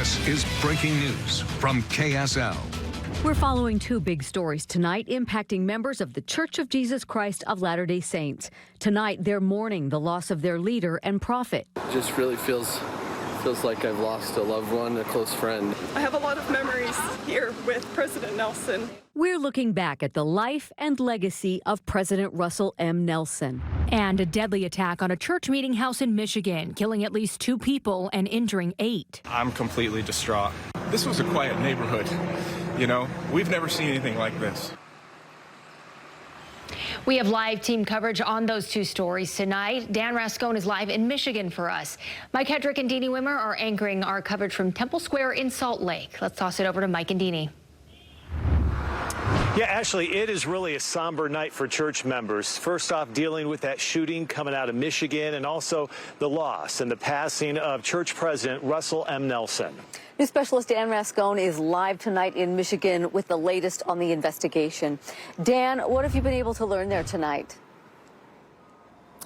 This is breaking news from KSL. We're following two big stories tonight impacting members of the Church of Jesus Christ of Latter-day Saints. Tonight, they're mourning the loss of their leader and prophet. It just really feels like I've lost a loved one, a close friend. I have a lot of memories here with President Nelson. We're looking back at the life and legacy of President Russell M. Nelson. And a deadly attack on a church meeting house in Michigan, killing at least 2 people and injuring 8. I'm completely distraught. This was a quiet neighborhood. You know, we've never seen anything like this. We have live team coverage on those 2 stories tonight. Dan Rascon is live in Michigan for us. Mike Hedrick and Deanie Wimmer are anchoring our coverage from Temple Square in Salt Lake. Let's toss it over to Mike and Deanie. Yeah, Ashley, it is really a somber night for church members. First off, dealing with that shooting coming out of Michigan and also the loss and the passing of church president Russell M. Nelson. News specialist Dan Rascon is live tonight in Michigan with the latest on the investigation. Dan, what have you been able to learn there tonight?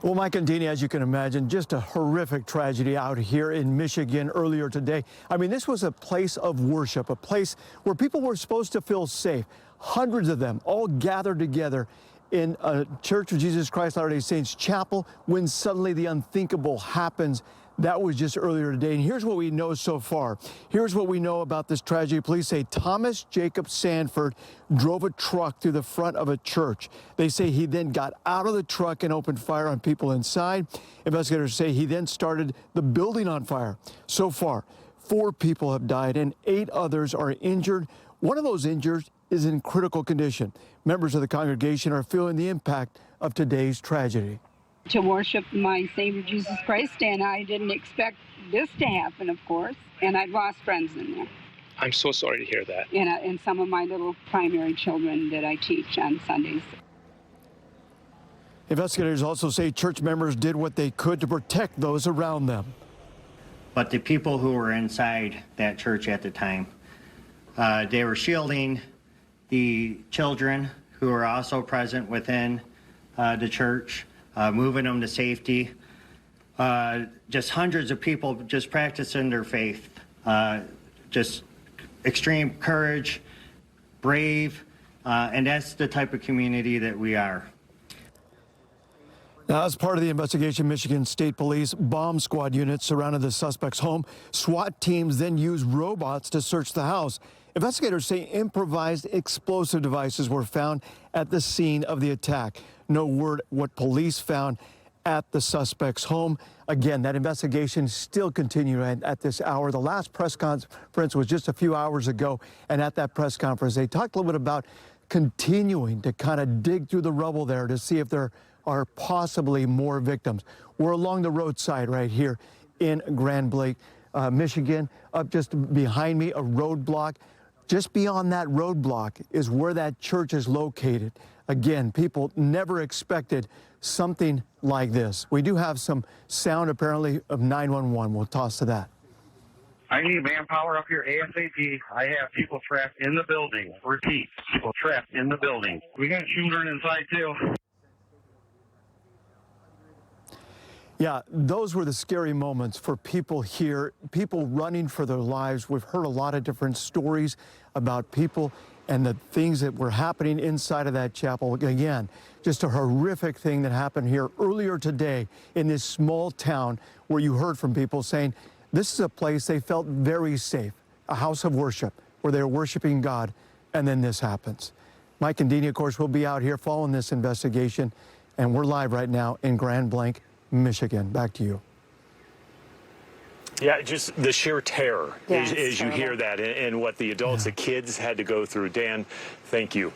Well, Mike and Deanie, as you can imagine, just a horrific tragedy out here in Michigan earlier today. I mean, this was a place of worship, a place where people were supposed to feel safe. Hundreds of them all gathered together in a Church of Jesus Christ Latter-day Saints chapel when suddenly the unthinkable happens. That was just earlier today. And here's what we know so far. Here's what we know about this tragedy. Police say Thomas Jacob Sanford drove a truck through the front of a church. They say he then got out of the truck and opened fire on people inside. Investigators say he then started the building on fire. So far, 4 people have died and 8 others are injured. One of those injured is in critical condition. Members of the congregation are feeling the impact of today's tragedy. To worship my Savior Jesus Christ, and I didn't expect this to happen, of course, and I've lost friends in there. I'm so sorry to hear that. And some of my little primary children that I teach on Sundays. Investigators also say church members did what they could to protect those around them. But the people who were inside that church at the time, they were shielding the children who were also present within the church, moving them to safety. Just hundreds of people just practicing their faith. Just extreme courage, brave, and that's the type of community that we are. Now, as part of the investigation, Michigan State Police bomb squad units surrounded the suspect's home. SWAT teams then used robots to search the house. Investigators say improvised explosive devices were found at the scene of the attack. No word what police found at the suspect's home. Again, that investigation still continuing at this hour. The last press conference was just a few hours ago, and at that press conference, they talked a little bit about continuing to kind of dig through the rubble there to see if there are possibly more victims. We're along the roadside right here in Grand Blanc, Michigan. Up just behind me, a roadblock. Just beyond that roadblock is where that church is located. Again, people never expected something like this. We do have some sound apparently of 911. We'll toss to that. I need manpower up here ASAP. I have people trapped in the building. Repeat, people trapped in the building. We got children inside too. Yeah, those were the scary moments for people here, people running for their lives. We've heard a lot of different stories about people and the things that were happening inside of that chapel. Again, just a horrific thing that happened here earlier today in this small town where you heard from people saying this is a place they felt very safe, a house of worship where they're worshiping God, and then this happens. Mike and Deanie, of course, will be out here following this investigation, and we're live right now in Grand Blanc, Michigan. Back to you. Yeah, just the sheer terror Yes, as you hear that and what the adults, the kids had to go through. Dan, thank you.